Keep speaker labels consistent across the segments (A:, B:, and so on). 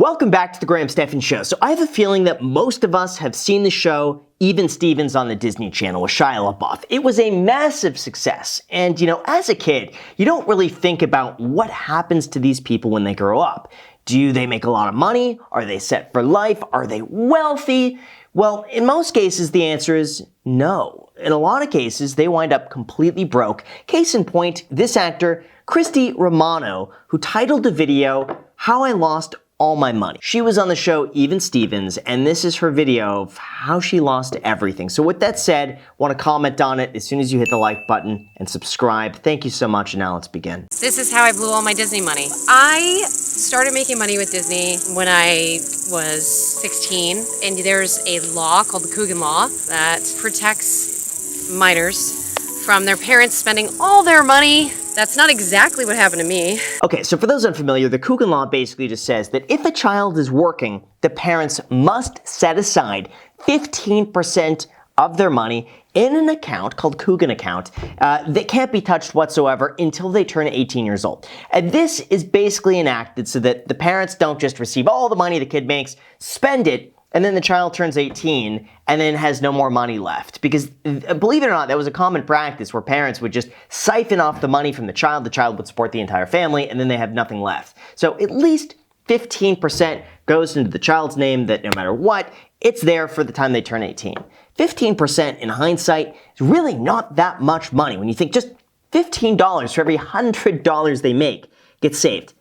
A: Welcome back to the Graham Stephan Show. So I have a feeling that most of us have seen the show Even Stevens on the Disney Channel with Shia LaBeouf. It was a massive success. And, as a kid, you don't really think about what happens to these people when they grow up. Do they make a lot of money? Are they set for life? Are they wealthy? Well, in most cases, the answer is no. In a lot of cases, they wind up completely broke. Case in point, this actor, Christy Romano, who titled the video, How I Lost All My Money. She was on the show Even Stevens, and this is her video of how she lost everything. So with that said, want to comment on it as soon as you hit the like button and subscribe. Thank you so much, and now let's begin.
B: This is how I blew all my Disney money. I started making money with Disney when I was 16, and there's a law called the Coogan Law that protects minors from their parents spending all their money. That's not exactly what happened to me.
A: Okay, so for those unfamiliar, the Coogan Law basically just says that if a child is working, the parents must set aside 15% of their money in an account called Coogan account that can't be touched whatsoever until they turn 18 years old. And this is basically enacted so that the parents don't just receive all the money the kid makes, spend it, and then the child turns 18 and then has no more money left. Because believe it or not, that was a common practice where parents would just siphon off the money from the child would support the entire family, and then they have nothing left. So at least 15% goes into the child's name that no matter what, it's there for the time they turn 18. 15% in hindsight is really not that much money. When you think just $15 for every $100 they make gets saved.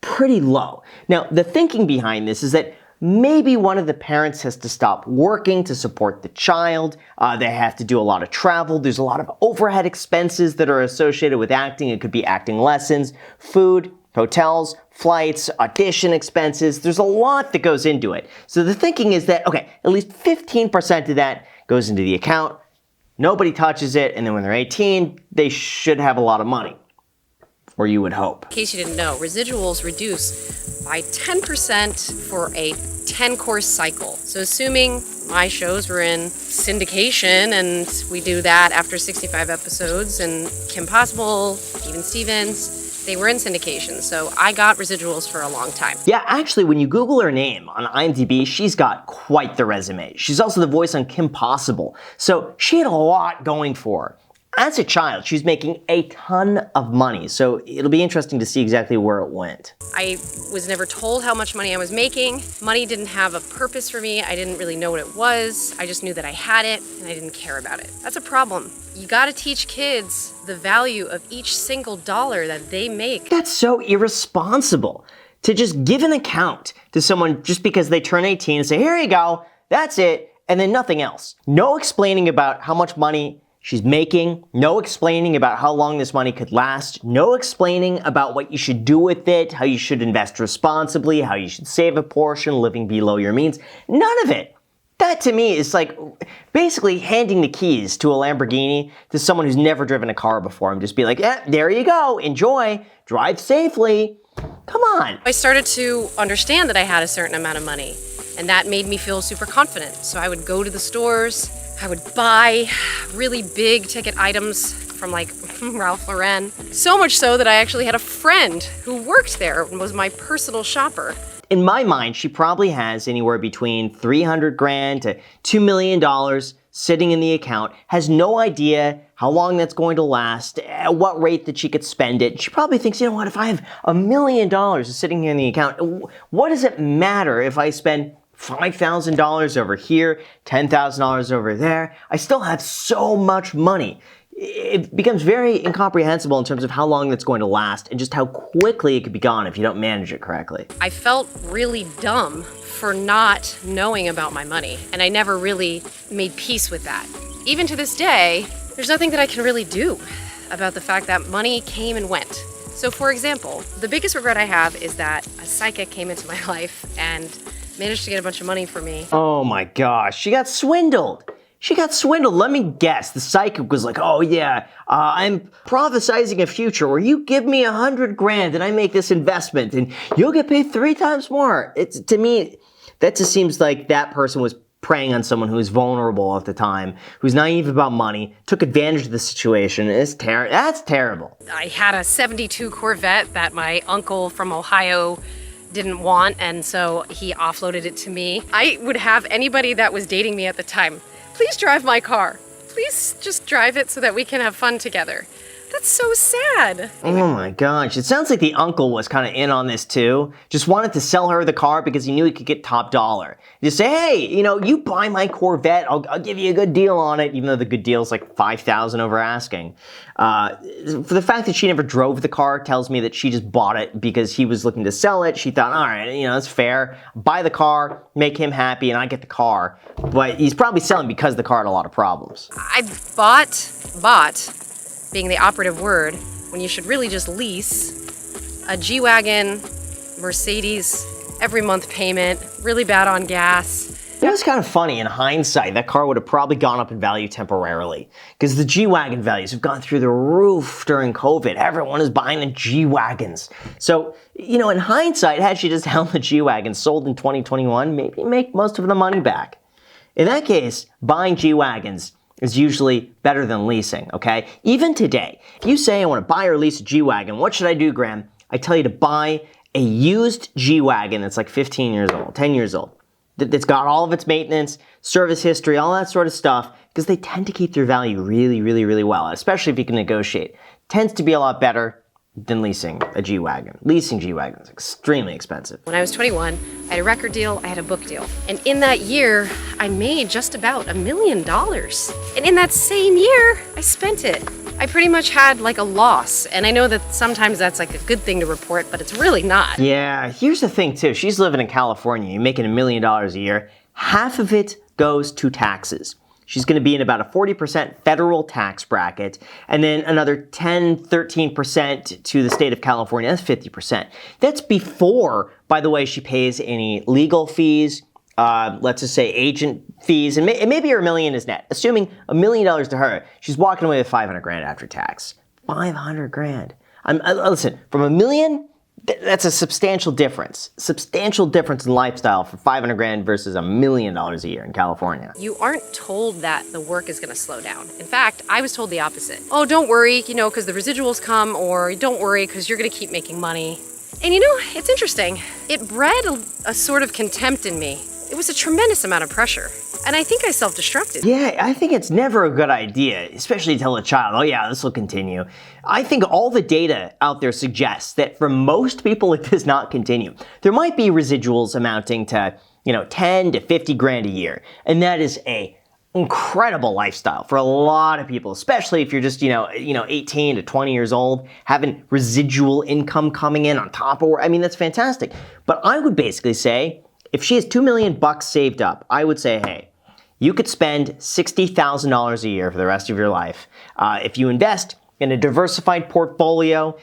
A: Pretty low. Now, the thinking behind this is that maybe one of the parents has to stop working to support the child. They have to do a lot of travel. There's a lot of overhead expenses that are associated with acting. It could be acting lessons, food, hotels, flights, audition expenses. There's a lot that goes into it. So the thinking is that, okay, at least 15% of that goes into the account. Nobody touches it. And then when they're 18, they should have a lot of money. Or you would hope.
B: In case you didn't know, residuals reduce by 10% for a 10-course cycle. So assuming my shows were in syndication, and we do that after 65 episodes, and Kim Possible, Even Stevens, they were in syndication. So I got residuals for a long time.
A: Yeah, actually, when you Google her name on IMDb, she's got quite the resume. She's also the voice on Kim Possible. So she had a lot going for her. As a child, she was making a ton of money, so it'll be interesting to see exactly where it went.
B: I was never told how much money I was making. Money didn't have a purpose for me. I didn't really know what it was. I just knew that I had it, and I didn't care about it. That's a problem. You gotta teach kids the value of each single dollar that they make.
A: That's so irresponsible to just give an account to someone just because they turn 18 and say, here you go, that's it, and then nothing else. No explaining about how much money she's making, no explaining about how long this money could last, no explaining about what you should do with it, how you should invest responsibly, how you should save a portion, living below your means. None of it. That to me is like basically handing the keys to a Lamborghini to someone who's never driven a car before and just be like, yeah, there you go, enjoy, drive safely. Come on.
B: I started to understand that I had a certain amount of money, and that made me feel super confident. So I would go to the stores, I would buy really big ticket items from like Ralph Lauren. So much so that I actually had a friend who worked there and was my personal shopper.
A: In my mind, she probably has anywhere between $300,000 to $2 million sitting in the account, has no idea how long that's going to last, at what rate that she could spend it. She probably thinks, you know what, if I have $1 million sitting here in the account, what does it matter if I spend $5,000 over here, $10,000 over there? I still have so much money. It becomes very incomprehensible in terms of how long that's going to last and just how quickly it could be gone if you don't manage it correctly.
B: I felt really dumb for not knowing about my money, and I never really made peace with that. Even to this day, there's nothing that I can really do about the fact that money came and went. So for example, the biggest regret I have is that a psychic came into my life and managed to get a bunch of money for me.
A: Oh my gosh, she got swindled. She got swindled. Let me guess. The psychic was like, oh yeah, I'm prophesizing a future where you give me $100,000 and I make this investment and you'll get paid 3 times more. To me, that just seems like that person was preying on someone who's vulnerable at the time, who's naive about money, took advantage of the situation. That's terrible.
B: I had a '72 Corvette that my uncle from Ohio didn't want, and so he offloaded it to me. I would have anybody that was dating me at the time, please drive my car. Please just drive it so that we can have fun together. That's so sad.
A: Oh my gosh, it sounds like the uncle was kind of in on this too. Just wanted to sell her the car because he knew he could get top dollar. Just say, hey, you buy my Corvette, I'll give you a good deal on it, even though the good deal is like $5,000 over asking. For the fact that she never drove the car tells me that she just bought it because he was looking to sell it. She thought, all right, that's fair. Buy the car, make him happy, and I get the car. But he's probably selling because the car had a lot of problems.
B: I bought, being the operative word, when you should really just lease a G-Wagon, Mercedes, every month payment, really bad on gas.
A: It was kind of funny in hindsight. That car would have probably gone up in value temporarily because the G-Wagon values have gone through the roof during COVID. Everyone is buying the G-Wagons. So, in hindsight, had she just held the G-Wagon sold in 2021, maybe make most of the money back. In that case, buying G-Wagons is usually better than leasing, okay? Even today, if you say I want to buy or lease a G-Wagon, what should I do, Graham? I tell you to buy a used G-Wagon that's like 15 years old, 10 years old. That's got all of its maintenance, service history, all that sort of stuff, because they tend to keep their value really, really, really well, especially if you can negotiate. Tends to be a lot better than leasing a G-Wagon. Leasing G-Wagons is extremely expensive.
B: When I was 21, I had a record deal, I had a book deal. And in that year, I made just about $1 million. And in that same year, I spent it. I pretty much had like a loss. And I know that sometimes that's like a good thing to report, but it's really not.
A: Yeah, here's the thing too. She's living in California. You're making $1 million a year. Half of it goes to taxes. She's going to be in about a 40% federal tax bracket, and then another 10, 13% to the state of California. That's 50%. That's before, by the way, she pays any legal fees, let's just say agent fees, and maybe her $1 million is net. Assuming $1 million to her, she's walking away with $500,000 after tax. $500,000. Listen, from $1 million, that's a substantial difference. Substantial difference in lifestyle for $500,000 versus $1 million a year in California.
B: You aren't told that the work is going to slow down. In fact, I was told the opposite. Oh, don't worry, because the residuals come, or don't worry, because you're going to keep making money. And it's interesting. It bred a sort of contempt in me. It was a tremendous amount of pressure. And I think I self-destructed.
A: Yeah, I think it's never a good idea, especially to tell a child, oh yeah, this will continue. I think all the data out there suggests that for most people, it does not continue. There might be residuals amounting to, 10 to 50 grand a year. And that is a incredible lifestyle for a lot of people, especially if you're just, 18 to 20 years old, having residual income coming in on top of, that's fantastic. But I would basically say, if she has $2 million saved up, I would say, hey, you could spend $60,000 a year for the rest of your life. If you invest in a diversified portfolio,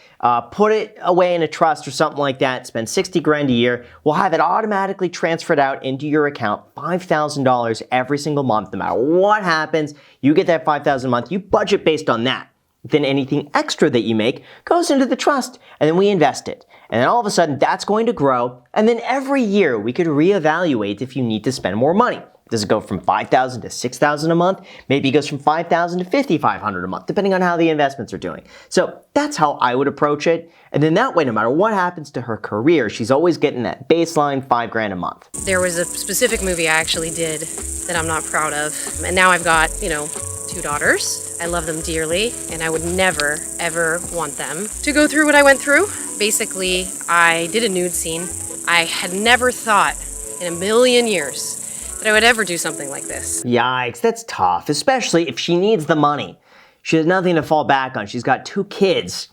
A: put it away in a trust or something like that, spend $60,000 a year, we'll have it automatically transferred out into your account, $5,000 every single month. No matter what happens, you get that $5,000 a month. You budget based on that. Then anything extra that you make goes into the trust, and then we invest it. And then all of a sudden, that's going to grow, and then every year we could reevaluate if you need to spend more money. Does it go from $5,000 to $6,000 a month? Maybe it goes from $5,000 to $5,500 a month, depending on how the investments are doing. So that's how I would approach it. And then that way, no matter what happens to her career, she's always getting that baseline $5,000 a month.
B: There was a specific movie I actually did that I'm not proud of. And now I've got, 2 daughters. I love them dearly, and I would never, ever want them to go through what I went through. Basically, I did a nude scene. I had never thought in a million years that I would ever do something like this.
A: Yikes, that's tough, especially if she needs the money. She has nothing to fall back on. She's got 2 kids.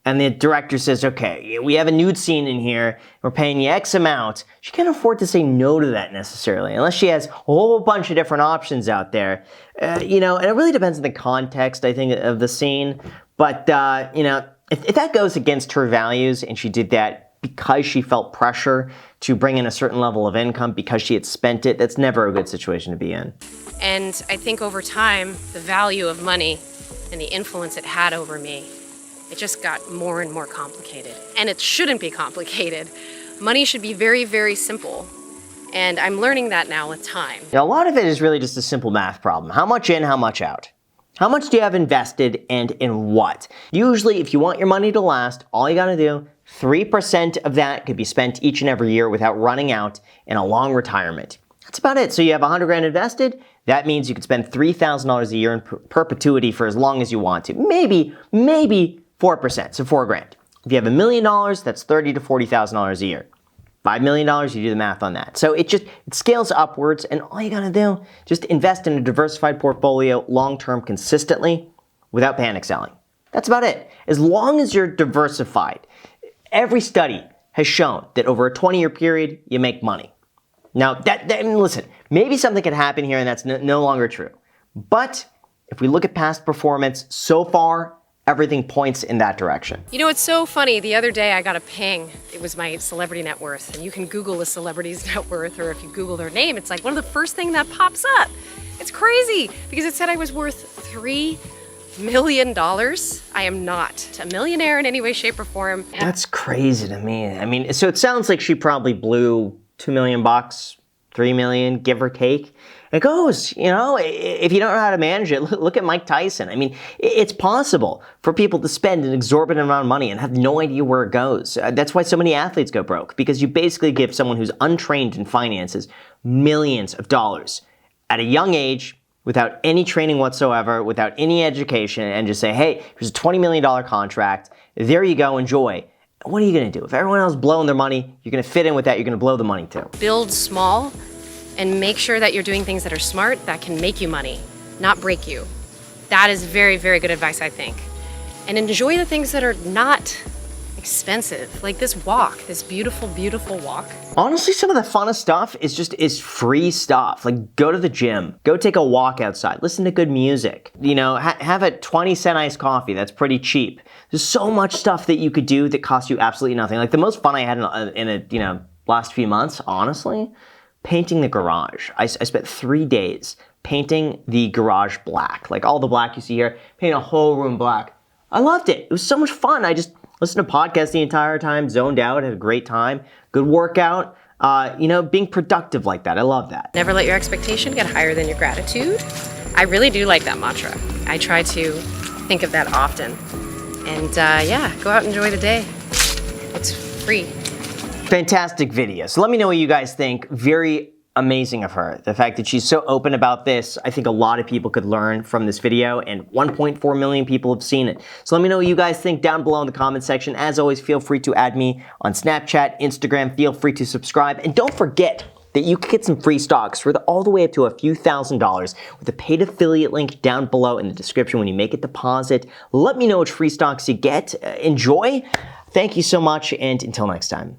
A: And the director says, okay, we have a nude scene in here. We're paying you X amount. She can't afford to say no to that necessarily, unless she has a whole bunch of different options out there. And it really depends on the context, I think, of the scene. But, if that goes against her values and she did that because she felt pressure to bring in a certain level of income because she had spent it, that's never a good situation to be in.
B: And I think over time, the value of money and the influence it had over me, it just got more and more complicated. And it shouldn't be complicated. Money should be very, very simple. And I'm learning that now with time.
A: Now, a lot of it is really just a simple math problem. How much in, how much out? How much do you have invested and in what? Usually, if you want your money to last, all you gotta do, 3% of that could be spent each and every year without running out in a long retirement. That's about it. So you have 100 grand invested. That means you could spend $3,000 a year in perpetuity for as long as you want to. Maybe 4%, so 4 grand. If you have $1 million, that's $30,000 to $40,000 a year. $5 million, you do the math on that. So it scales upwards, and all you gotta do, just invest in a diversified portfolio long-term consistently without panic selling. That's about it. As long as you're diversified, every study has shown that over a 20-year period, you make money. Now, listen, maybe something could happen here and that's no longer true. But if we look at past performance, so far, everything points in that direction.
B: You know, it's so funny. The other day I got a ping. It was my celebrity net worth. And you can Google a celebrity's net worth, or if you Google their name, it's like one of the first things that pops up. It's crazy because it said I was worth $3 million. I am not a millionaire in any way, shape, or form.
A: That's crazy to me. I mean, so it sounds like she probably blew $2 million, $3 million, give or take. It goes, you know, if you don't know how to manage it, look at Mike Tyson. I mean, it's possible for people to spend an exorbitant amount of money and have no idea where it goes. That's why so many athletes go broke, because you basically give someone who's untrained in finances millions of dollars at a young age without any training whatsoever, without any education, and just say, hey, here's a $20 million contract. There you go, enjoy. What are you going to do? If everyone else is blowing their money, you're going to fit in with that, you're going to blow the money too.
B: Build small and make sure that you're doing things that are smart, that can make you money, not break you. That is very, very good advice, I think. And enjoy the things that are not expensive, like this walk, this beautiful, beautiful walk.
A: Honestly, some of the funnest stuff is free stuff. Like, go to the gym, go take a walk outside, listen to good music. You know, have a 20-cent iced coffee. That's pretty cheap. There's so much stuff that you could do that costs you absolutely nothing. Like, the most fun I had in a last few months, honestly, painting the garage. I spent 3 days painting the garage black. Like all the black you see here, painting a whole room black. I loved it. It was so much fun. I just listened to podcasts the entire time, zoned out, had a great time. Good workout. Being productive like that. I love that.
B: Never let your expectation get higher than your gratitude. I really do like that mantra. I try to think of that often. And go out and enjoy the day. It's free.
A: Fantastic video. So let me know what you guys think. Very amazing of her. The fact that she's so open about this, I think a lot of people could learn from this video, and 1.4 million people have seen it. So let me know what you guys think down below in the comment section. As always, feel free to add me on Snapchat, Instagram. Feel free to subscribe. And don't forget that you can get some free stocks worth all the way up to a few $1,000s with a paid affiliate link down below in the description when you make a deposit. Let me know which free stocks you get. Enjoy. Thank you so much, and until next time.